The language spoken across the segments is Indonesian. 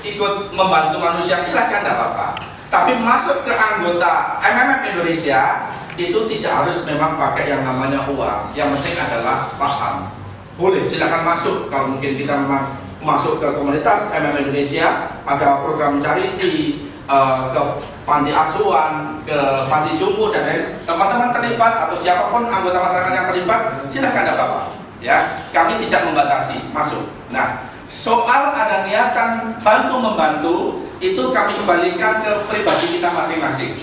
ikut membantu manusia silahkan, tidak apa-apa. Tapi masuk ke anggota MMM Indonesia itu tidak harus memang pakai yang namanya uang. Yang penting adalah paham. Boleh, silakan masuk. Kalau mungkin kita memang masuk ke komunitas MMM Indonesia, ada program charity, ke panti asuhan, ke panti jompo dan lain, teman-teman terlibat atau siapapun anggota masyarakat yang terlibat, silahkan, tidak apa-apa. Ya, kami tidak membatasi masuk. Nah, soal ada niatan bantu membantu itu kami kembalikan ke pribadi kita masing-masing.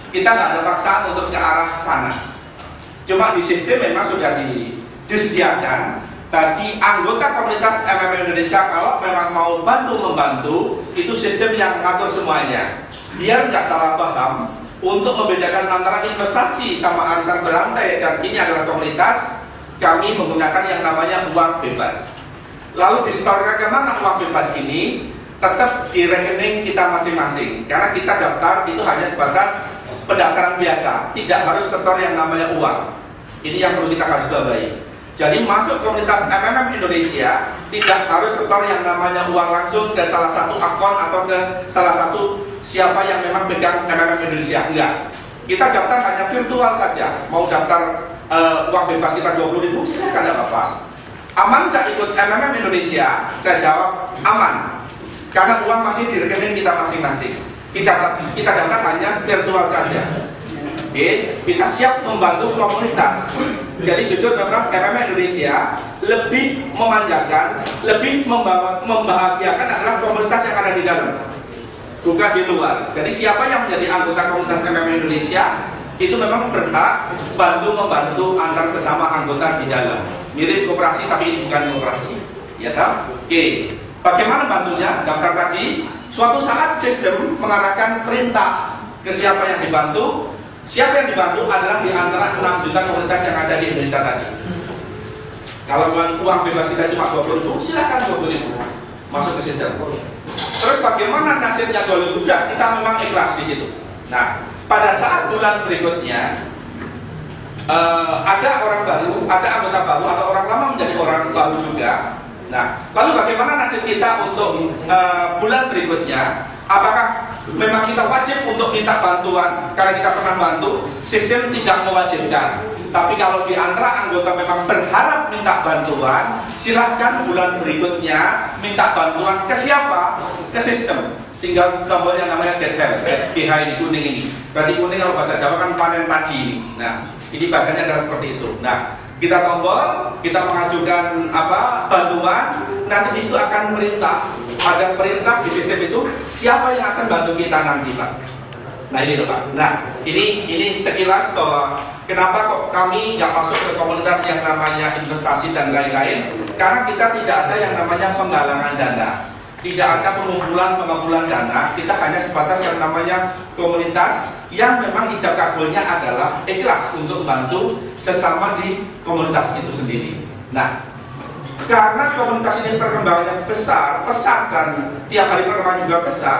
Kita nggak ada paksaan untuk ke arah sana. Cuma di sistem memang sudah disediakan bagi anggota komunitas MMM Indonesia kalau memang mau bantu membantu itu sistem yang mengatur semuanya. Biar nggak salah paham untuk membedakan antara investasi sama arisan berantai dan ini adalah komunitas. Kami menggunakan yang namanya uang bebas. Lalu disetorkan kemana uang bebas ini? Tetap di rekening kita masing-masing. Karena kita daftar itu hanya sebatas pendaftaran biasa, tidak harus setor yang namanya uang. Ini yang perlu kita garis bawahi. Jadi masuk komunitas MMM Indonesia tidak harus setor yang namanya uang langsung ke salah satu akun atau ke salah satu siapa yang memang pegang MMM Indonesia. Enggak. Kita daftar hanya virtual saja. Mau daftar uang bebas kita 20.000 silahkan, tidak apa-apa. Aman nggak ikut MMM Indonesia? Saya jawab aman, karena uang masih di rekening kita masing-masing. Kita daftar hanya virtual saja. Kita siap membantu komunitas. Jadi jujur memang MMM Indonesia lebih memanjakan, lebih membahagiakan adalah komunitas yang ada di dalam, bukan di luar. Jadi siapa yang menjadi anggota komunitas MMM Indonesia itu memang berhak membantu antar sesama anggota di dalam. Mirip koperasi tapi ini bukan koperasi, ya kan? Oke, bagaimana bantunya? Daftar tadi. Suatu saat sistem mengarahkan perintah ke siapa yang dibantu. Siapa yang dibantu adalah di antara 6 juta komunitas yang ada di Indonesia tadi. Kalau uang bebas kita cuma 20.000, silakan 20.000 masuk ke sistem. Terus bagaimana nasibnya 20.000? Kita memang ikhlas di situ. Nah, pada saat bulan berikutnya ada orang baru, ada anggota baru atau orang lama menjadi orang baru juga. Nah, lalu bagaimana nasib kita untuk bulan berikutnya? Apakah memang kita wajib untuk minta bantuan karena kita pernah bantu? Sistem tidak mewajibkan. Tapi kalau di antara anggota memang berharap minta bantuan, silahkan bulan berikutnya minta bantuan ke siapa? Ke sistem. Tinggal tombol yang namanya get help, GH ini kuning ini. Berarti kuning kalau bahasa Jawa kan panen padi. Nah, ini bahasanya adalah seperti itu. Nah, kita tombol, kita mengajukan bantuan, nanti di situ akan perintah. Ada perintah di sistem itu siapa yang akan bantu kita nanti, Pak. Nah ini loh, Pak. Nah ini sekilas bahwa kenapa kok kami nggak masuk ke komunitas yang namanya investasi dan lain-lain. Karena kita tidak ada yang namanya penggalangan dana, tidak ada pengumpulan dana. Kita hanya sebatas yang namanya komunitas yang memang ijab kabulnya adalah ikhlas untuk membantu sesama di komunitas itu sendiri. Nah, karena komunitas ini perkembangannya besar, pesat dan tiap hari perkembangan juga besar,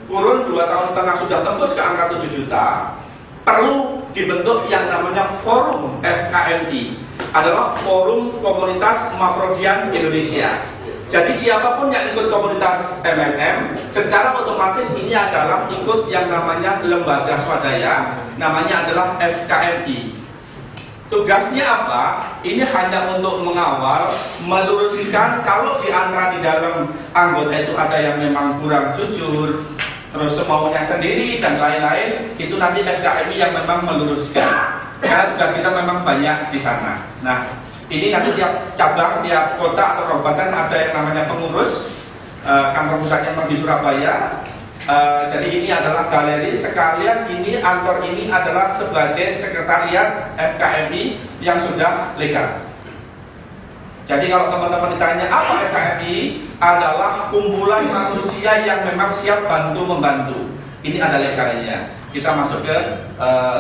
kurun 2,5 tahun sudah tembus ke angka 7 juta, perlu dibentuk yang namanya forum FKMI, adalah forum komunitas Mafrodian Indonesia. Jadi siapapun yang ikut komunitas MMM, secara otomatis ini adalah ikut yang namanya lembaga swadaya, namanya adalah FKMI. Tugasnya apa? Ini hanya untuk mengawal, meluruskan kalau di antara di dalam anggota itu ada yang memang kurang jujur, terus semaunya sendiri dan lain-lain, itu nanti FKMI yang memang meluruskan. Karena tugas kita memang banyak di sana. Nah, ini nanti tiap cabang, tiap kota atau kabupaten ada yang namanya pengurus. Kantor pusatnya di Surabaya. Jadi ini adalah galeri sekalian, ini kantor ini adalah sebagai sekretariat FKMI yang sudah legal. Jadi kalau teman-teman ditanya apa FKMI, adalah kumpulan manusia yang memang siap bantu membantu. Ini ada legalnya. Kita masuk ke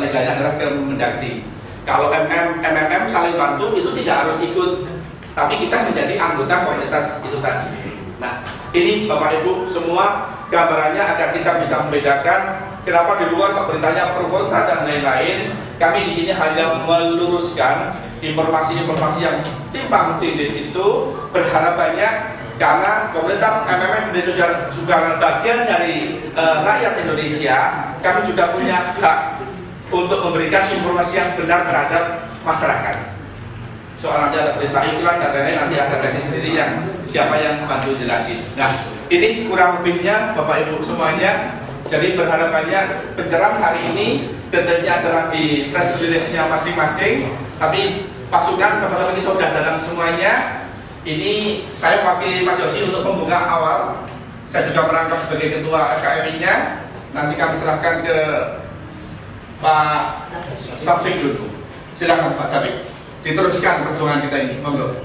legalnya adalah ke Mendagri. Kalau MMM saling bantu itu tidak harus ikut, tapi kita menjadi anggota komunitas itu tadi. Nah, ini Bapak Ibu semua gambarannya agar kita bisa membedakan kenapa di luar beritanya pro kontra dan lain-lain. Kami di sini hanya meluruskan informasi-informasi yang timpang tindih itu, berharap banyak karena komunitas MMM juga bagian dari rakyat Indonesia. Kami juga punya hak untuk memberikan informasi yang benar terhadap masyarakat. Soal nanti ada perintah iklan dan lain-lain, nanti ada teknis sendiri yang siapa yang bantu jelasin. Nah, ini kurang lebihnya Bapak Ibu semuanya. Jadi berharapannya pencerahan hari ini detailnya adalah di press release-nya masing-masing. Tapi pasukan teman-teman itu sudah dalam semuanya. Ini saya wakili Mas Yosi untuk membuka awal. Saya juga merangkap sebagai ketua FKMI-nya. Nanti kami serahkan ke Pak Safik dulu. Silakan Pak Safik. Diteruskan perjuangan kita ini. Monggo.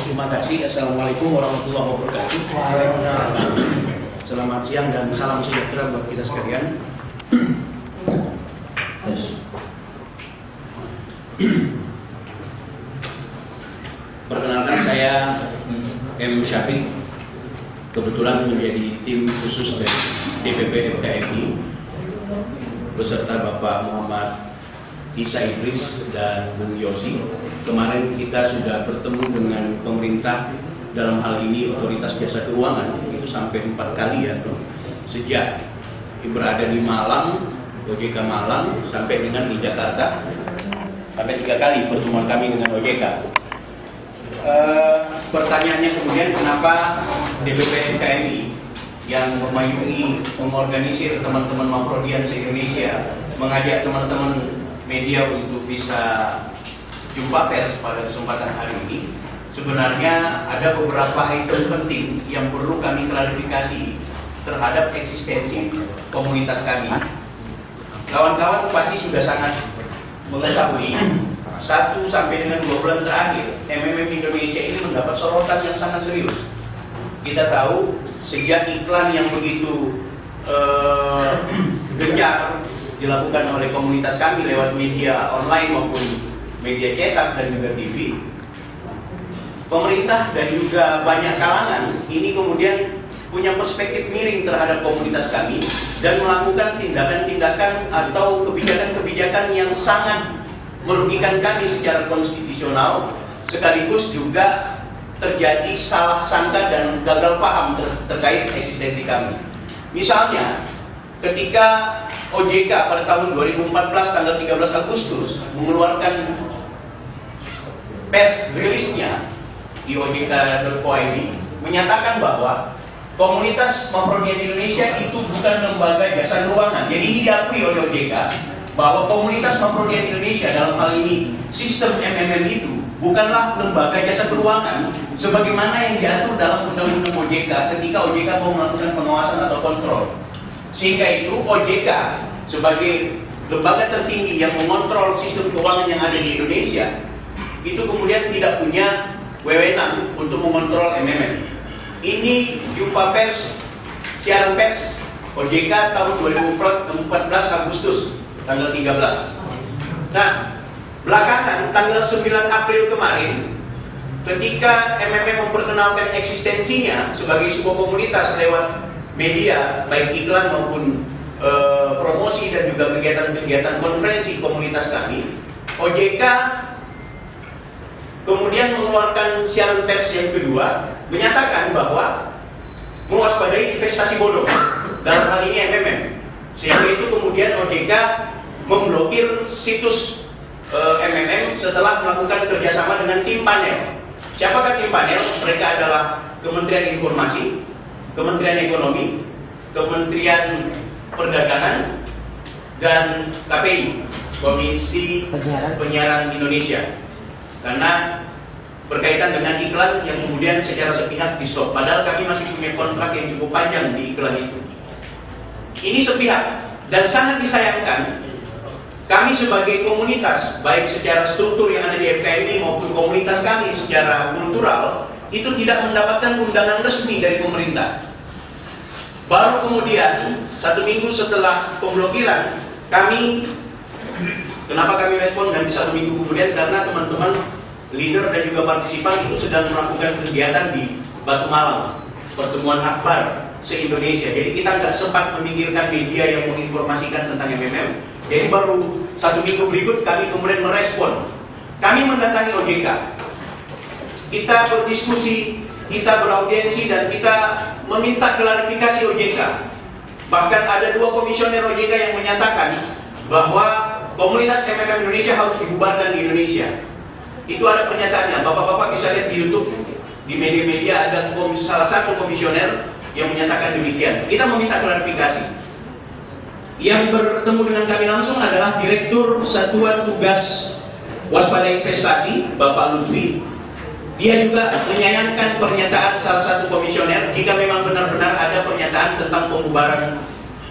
Terima kasih. Assalamualaikum warahmatullahi wabarakatuh. Selamat siang dan salam sejahtera buat kita sekalian. Perkenalkan, saya M. Syafiq, kebetulan menjadi tim khusus dari DPP FKMI beserta Bapak Muhammad Isa Idris dan Bung Yosi. Kemarin kita sudah bertemu dengan pemerintah, dalam hal ini Otoritas Jasa Keuangan, itu sampai 4 kali ya, sejak berada di Malang, OJK Malang, sampai dengan di Jakarta, sampai 3 kali pertemuan kami dengan OJK. Pertanyaannya kemudian, kenapa DPP FKMI yang memayungi, mengorganisir teman-teman Mafrodian se-Indonesia, mengajak teman-teman media untuk bisa jumpa pers pada kesempatan hari ini? Sebenarnya ada beberapa item penting yang perlu kami klarifikasi terhadap eksistensi komunitas kami. Kawan-kawan pasti sudah sangat mengetahui, 1 sampai dengan 2 bulan terakhir MMM Indonesia ini mendapat sorotan yang sangat serius. Kita tahu sejak iklan yang begitu gencar dilakukan oleh komunitas kami lewat media online maupun media cetak dan juga TV, pemerintah dan juga banyak kalangan ini kemudian punya perspektif miring terhadap komunitas kami dan melakukan tindakan-tindakan atau kebijakan-kebijakan yang sangat merugikan kami secara konstitusional, sekaligus juga terjadi salah sangka dan gagal paham terkait eksistensi kami. Misalnya, ketika OJK pada tahun 2014 tanggal 13 Agustus mengeluarkan press release-nya di ojk.co.id menyatakan bahwa komunitas Mafrodian Indonesia itu bukan lembaga jasa keuangan. Jadi ini diakui oleh OJK bahwa komunitas Mafrodian Indonesia dalam hal ini sistem MMM itu bukanlah lembaga jasa keuangan sebagaimana yang diatur dalam undang-undang OJK ketika OJK mau melakukan pengawasan atau kontrol. Sehingga itu OJK sebagai lembaga tertinggi yang mengontrol sistem keuangan yang ada di Indonesia itu kemudian tidak punya wewenang untuk mengontrol MMM. Ini jumpa pers, siaran pers OJK tahun 2014 Agustus tanggal 13. Nah, belakangan tanggal 9 April kemarin, ketika MMM memperkenalkan eksistensinya sebagai sebuah komunitas lewat media, baik iklan maupun promosi dan juga kegiatan-kegiatan konferensi komunitas kami, OJK kemudian mengeluarkan siaran pers yang kedua, menyatakan bahwa mewaspadai investasi bodong, dalam hal ini MMM. Sehingga itu kemudian OJK memblokir situs MMM setelah melakukan kerjasama dengan tim panel. Siapakah tim panel? Mereka adalah Kementerian Informasi, Kementerian Ekonomi, Kementerian Perdagangan, dan KPI, Komisi Penyiaran Indonesia. Karena berkaitan dengan iklan yang kemudian secara sepihak di stop. Padahal kami masih punya kontrak yang cukup panjang di iklan itu. Ini sepihak dan sangat disayangkan. Kami sebagai komunitas, baik secara struktur yang ada di FKMI maupun komunitas kami secara kultural, itu tidak mendapatkan undangan resmi dari pemerintah. Baru kemudian 1 minggu setelah pemblokiran, kenapa kami respon nanti 1 minggu kemudian? Karena teman-teman leader dan juga partisipan itu sedang melakukan kegiatan di Batu Malang, pertemuan akbar se-Indonesia. Jadi kita nggak sempat memikirkan media yang menginformasikan tentang MMM. Jadi baru 1 minggu berikut kami kemudian merespon. Kami mendatangi OJK kita berdiskusi, kita beraudiensi, dan kita meminta klarifikasi OJK. Bahkan ada 2 komisioner OJK yang menyatakan bahwa komunitas MMM Indonesia harus dibubarkan di Indonesia. Itu ada pernyataannya. Bapak-bapak bisa lihat di YouTube, di media-media ada salah satu komisioner yang menyatakan demikian. Kita meminta klarifikasi. Yang bertemu dengan kami langsung adalah Direktur Satuan Tugas Waspada Investasi, Bapak Lutfi. Dia juga menyayangkan pernyataan salah satu komisioner jika memang benar-benar ada pernyataan tentang pembubaran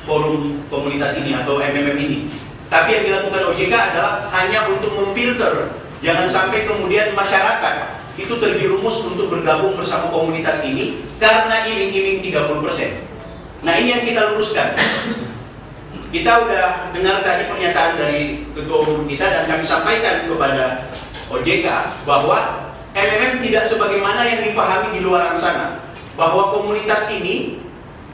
forum komunitas ini atau MMM ini. Tapi yang dilakukan OJK adalah hanya untuk memfilter, jangan sampai kemudian masyarakat itu terjerumus untuk bergabung bersama komunitas ini karena iming-iming 30%. Nah, ini yang kita luruskan. Kita udah dengar tadi pernyataan dari Ketua Umum kita dan kami sampaikan kepada OJK bahwa MMM tidak sebagaimana yang dipahami di luar sana, bahwa komunitas ini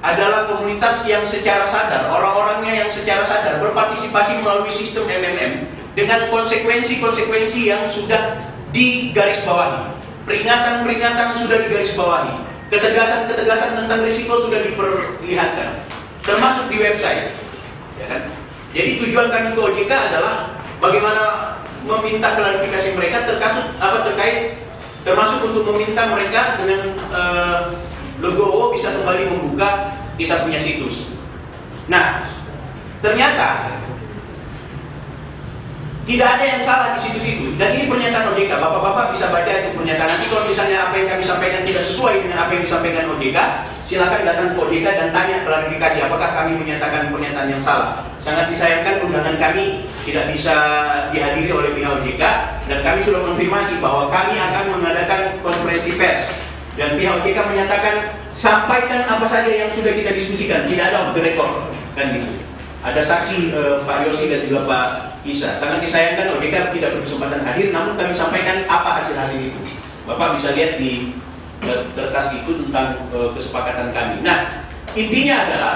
adalah komunitas yang secara sadar, orang-orangnya yang secara sadar berpartisipasi melalui sistem MMM dengan konsekuensi-konsekuensi yang sudah digarisbawahi. Peringatan-peringatan sudah digarisbawahi. Ketegasan-ketegasan tentang risiko sudah diperlihatkan, termasuk di website. Ya kan? Jadi tujuan kami ke OJK adalah bagaimana meminta klarifikasi mereka terkait, termasuk untuk meminta mereka dengan legowo bisa kembali membuka kita punya situs. Nah, ternyata tidak ada yang salah di situs itu. Dan ini pernyataan OJK. Bapak-bapak bisa baca itu pernyataan. Nanti kalau misalnya apa yang kami sampaikan tidak sesuai dengan apa yang disampaikan OJK, silakan datang ke OJK dan tanya klarifikasi apakah kami menyatakan pernyataan yang salah. Sangat disayangkan undangan kami tidak bisa dihadiri oleh pihak OJK, dan kami sudah konfirmasi bahwa kami akan mengadakan konferensi pers. Dan pihak OJK menyatakan sampaikan apa saja yang sudah kita diskusikan, tidak ada off the record, kan gitu. Ada saksi Pak Yosi dan juga Pak Isa. Sangat disayangkan OJK tidak berkesempatan hadir, namun kami sampaikan apa hasil-hasil itu. Bapak bisa lihat di kertas itu tentang kesepakatan kami. Nah, intinya adalah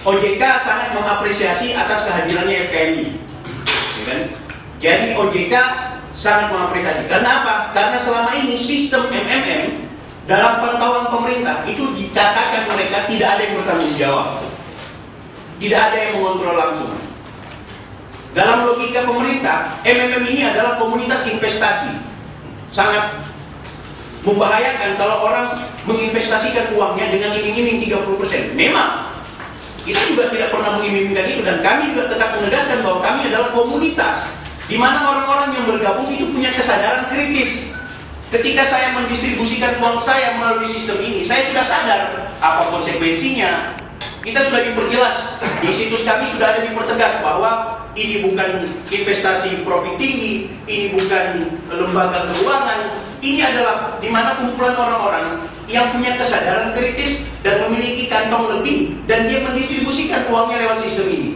OJK sangat mengapresiasi atas kehadirannya FKMI. Ya kan? Jadi OJK sangat mengapresiasi. Karena apa? Karena selama ini sistem MMM dalam pantauan pemerintah itu dikatakan mereka tidak ada yang bertanggung jawab. Tidak ada yang mengontrol langsung. Dalam logika pemerintah, MMM ini adalah komunitas investasi. Sangat membahayakan kalau orang menginvestasikan uangnya dengan iming-iming 30%. Memang kita juga tidak pernah mengiming-imingkan itu, dan kami juga tetap menegaskan bahwa kami adalah komunitas di mana orang-orang yang bergabung itu punya kesadaran kritis. Ketika saya mendistribusikan uang saya melalui sistem ini, saya sudah sadar apa konsekuensinya. Kita sudah diperjelas, di situs kami sudah ada dipertegas bahwa ini bukan investasi profit tinggi, ini bukan lembaga keuangan, ini adalah di mana kumpulan orang-orang yang punya kesadaran kritis dan memiliki kantong lebih, dan dia mendistribusikan uangnya lewat sistem ini.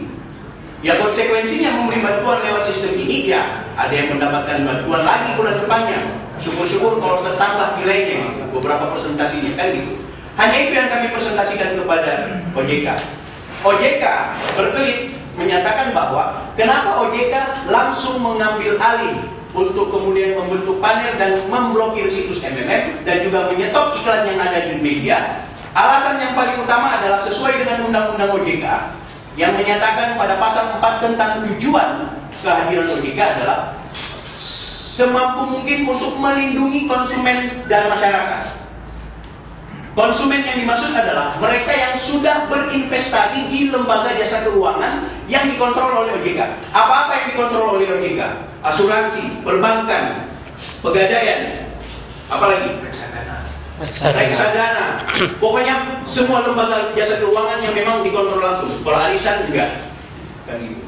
Ya, konsekuensinya memberi bantuan lewat sistem ini, ya ada yang mendapatkan bantuan lagi bulan depannya. Syukur-syukur kalau bertambah nilainya beberapa persentasinya, kan gitu. Hanya itu yang kami presentasikan kepada OJK. OJK berkelit menyatakan bahwa kenapa OJK langsung mengambil alih untuk kemudian membentuk panel dan memblokir situs MMM dan juga menyetop iklan yang ada di media. Alasan yang paling utama adalah sesuai dengan Undang-Undang OJK yang menyatakan pada pasal 4 tentang tujuan kehadiran OJK adalah semampu mungkin untuk melindungi konsumen dan masyarakat. Konsumen yang dimaksud adalah mereka yang sudah berinvestasi di lembaga jasa keuangan yang dikontrol oleh OJK. Apa-apa yang dikontrol oleh OJK? Asuransi, perbankan, pegadaian, apalagi? Reksadana. Pokoknya semua lembaga jasa keuangan yang memang dikontrol langsung. Kalau arisan enggak. Kan gitu.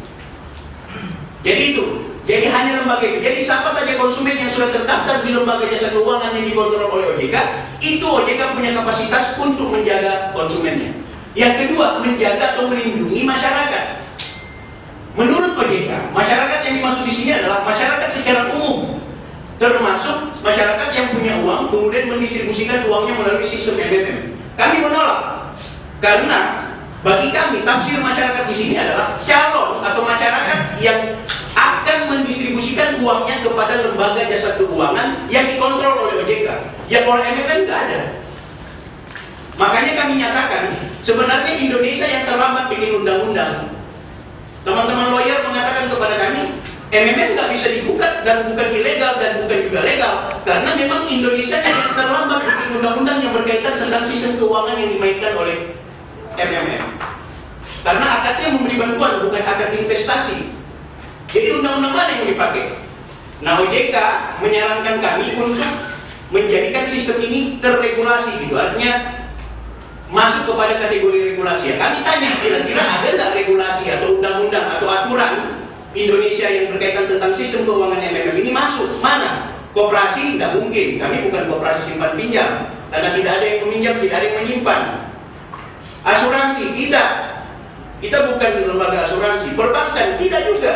Jadi itu. Jadi hanya lembaga itu. Jadi siapa saja konsumen yang sudah terdaftar di lembaga jasa keuangan yang dikontrol oleh OJK, itu OJK punya kapasitas untuk menjaga konsumennya. Yang kedua, menjaga atau melindungi masyarakat. Menurut OJK, masyarakat yang dimaksud di sini adalah masyarakat secara umum, termasuk masyarakat yang punya uang kemudian mendistribusikan uangnya melalui sistem MMM. Kami menolak karena bagi kami tafsir masyarakat di sini adalah calon atau masyarakat yang akan mendistribusikan mendistribusikan uangnya kepada lembaga jasa keuangan yang dikontrol oleh OJK. Ya kalau MMM nggak ada. Makanya kami nyatakan, sebenarnya Indonesia yang terlambat bikin undang-undang. Teman-teman lawyer mengatakan kepada kami, MMM nggak bisa digugat dan bukan ilegal dan bukan juga legal, karena memang Indonesia yang terlambat bikin undang-undang yang berkaitan tentang sistem keuangan yang dimainkan oleh MMM. Karena akadnya memberi bantuan, bukan akad investasi. Jadi undang-undang mana yang dipakai? Nah, OJK menyarankan kami untuk menjadikan sistem ini terregulasi, gitu. Artinya masuk kepada kategori regulasi. Ya, kami tanya, kira-kira ada nggak regulasi atau undang-undang atau aturan Indonesia yang berkaitan tentang sistem keuangan MMM ini masuk? Mana? Koperasi? Nggak mungkin. Kami bukan koperasi simpan pinjam, karena tidak ada yang meminjam, tidak ada yang menyimpan. Asuransi? Tidak. Kita bukan lembaga asuransi. Perbankan? Tidak juga.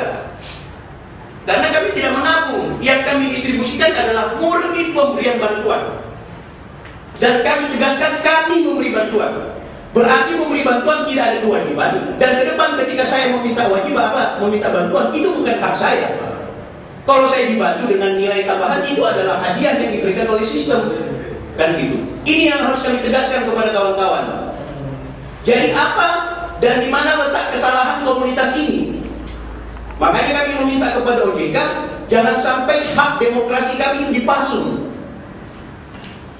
Karena kami tidak menabung. Yang kami distribusikan adalah murni pemberian bantuan. Dan kami tegaskan kami memberi bantuan. Berarti memberi bantuan tidak ada kewajiban. Dan ke depan ketika saya meminta meminta bantuan, itu bukan hak saya. Kalau saya dibantu dengan nilai tambahan, itu adalah hadiah yang diberikan oleh sistem. Kan gitu. Ini yang harus kami tegaskan kepada kawan-kawan. Jadi apa dan di mana letak kesalahan komunitas ini? Makanya kami meminta kepada OJK, jangan sampai hak demokrasi kami itu dipasung.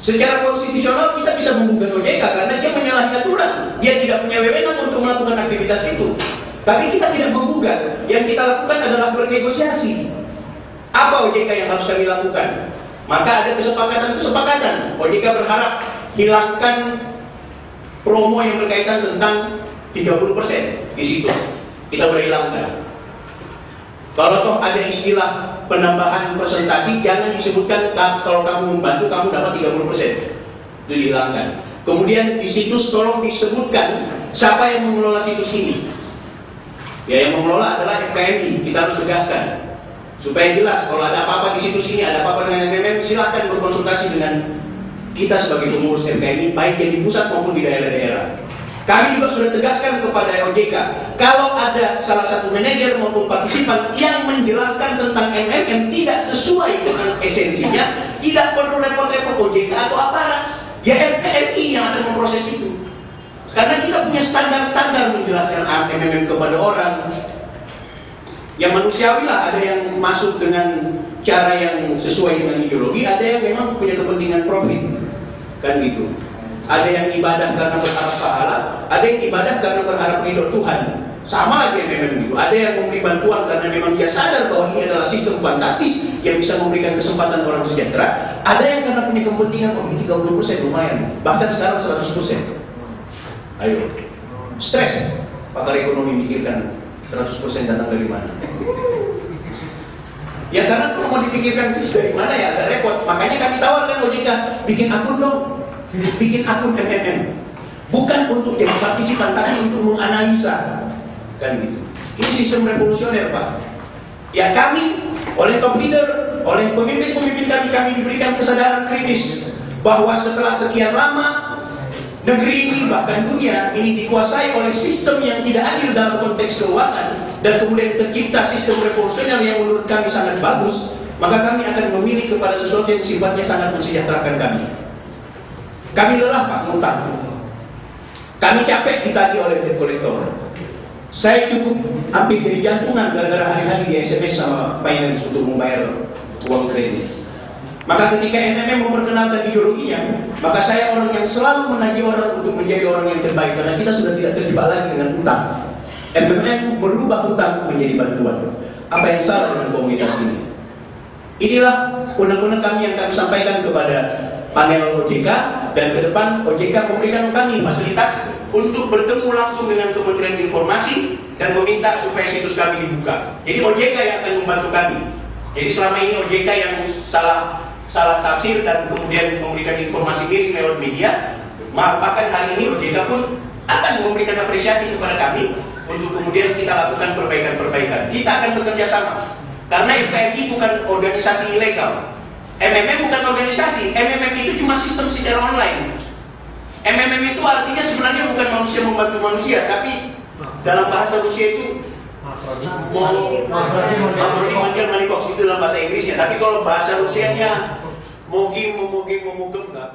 Secara konstitusional kita bisa menggugat OJK karena dia menyalahi aturan. Dia tidak punya wewenang untuk melakukan aktivitas itu. Tapi kita tidak menggugat. Yang kita lakukan adalah bernegosiasi. Apa OJK yang harus kami lakukan? Maka ada kesepakatan-kesepakatan. OJK berharap hilangkan promo yang berkaitan tentang 30% di situ. Kita boleh hilangkan. Kalau toh ada istilah penambahan presentasi, jangan disebutkan kalau kamu membantu kamu dapat 30%. Itu dihilangkan. Kemudian di situs tolong disebutkan siapa yang mengelola situs ini. Ya, yang mengelola adalah FKMI. Kita harus tegaskan supaya jelas kalau ada apa-apa di situs ini, ada apa-apa dengan MMM, silahkan berkonsultasi dengan kita sebagai pengurus FKMI, baik yang di pusat maupun di daerah-daerah. Kami juga sudah tegaskan kepada OJK, kalau ada salah satu manajer maupun partisipan yang menjelaskan tentang MMM tidak sesuai dengan esensinya, tidak perlu repot-repot OJK atau aparat, ya FKMI yang akan memproses itu. Karena kita punya standar-standar menjelaskan MMM kepada orang. Yang manusiawi lah, ada yang masuk dengan cara yang sesuai dengan ideologi, ada yang memang punya kepentingan profit, kan gitu. Ada yang ibadah karena berharap pahala, ada yang ibadah karena berharap ridho Tuhan. Sama aja memang gitu. Ada yang memberi bantuan karena memang dia sadar bahwa ini adalah sistem fantastis yang bisa memberikan kesempatan orang sejahtera. Ada yang karena punya kepentingan, oh ini 30% lumayan, bahkan sekarang 100%. Ayo, stres. Pakar ekonomi mikirkan 100% datang dari mana? Ya karena kalau mau dipikirkan itu dari mana ya agak repot. Makanya kami tawarkan OJK, bikin akun dong. Bikin akun MMM, bukan untuk jadi partisipan, tapi untuk menganalisa, kan gitu. Ini sistem revolusioner, Pak. Ya kami, oleh top leader, oleh pemimpin-pemimpin kami diberikan kesadaran kritis bahwa setelah sekian lama negeri ini bahkan dunia ini dikuasai oleh sistem yang tidak adil dalam konteks keuangan, dan kemudian tercipta sistem revolusioner yang menurut kami sangat bagus, maka kami akan memilih kepada sesuatu yang sifatnya sangat mensejahterakan kami. Kami lelah Pak ngutang. Kami capek ditagih oleh debt collector. Saya cukup hampir jadi jantungan gara-gara hari-hari di SMS sama finance untuk membayar uang kredit. Maka ketika MMM memperkenalkan ideologinya, maka saya orang yang selalu menagih orang untuk menjadi orang yang terbaik, karena kita sudah tidak terjebak lagi dengan hutang. MMM merubah hutang menjadi bantuan. Apa yang salah dengan komunitas ini? Inilah undang-undang kami yang kami sampaikan kepada panel OJK, dan ke depan OJK memberikan kami fasilitas untuk bertemu langsung dengan Kementerian Informasi dan meminta supaya situs kami dibuka. Jadi OJK yang akan membantu kami. Jadi selama ini OJK yang salah tafsir dan kemudian memberikan informasi miring lewat media, bahkan hari ini OJK pun akan memberikan apresiasi kepada kami untuk kemudian kita lakukan perbaikan-perbaikan. Kita akan bekerja sama karena FKMI bukan organisasi ilegal. MMM bukan organisasi, MMM itu cuma sistem secara online. MMM itu artinya sebenarnya bukan manusia membantu manusia, tapi dalam bahasa Rusia itu Mafrodi Mondial Cox itu dalam bahasa Inggrisnya, tapi kalau bahasa Rusianya Mogim memugem nggak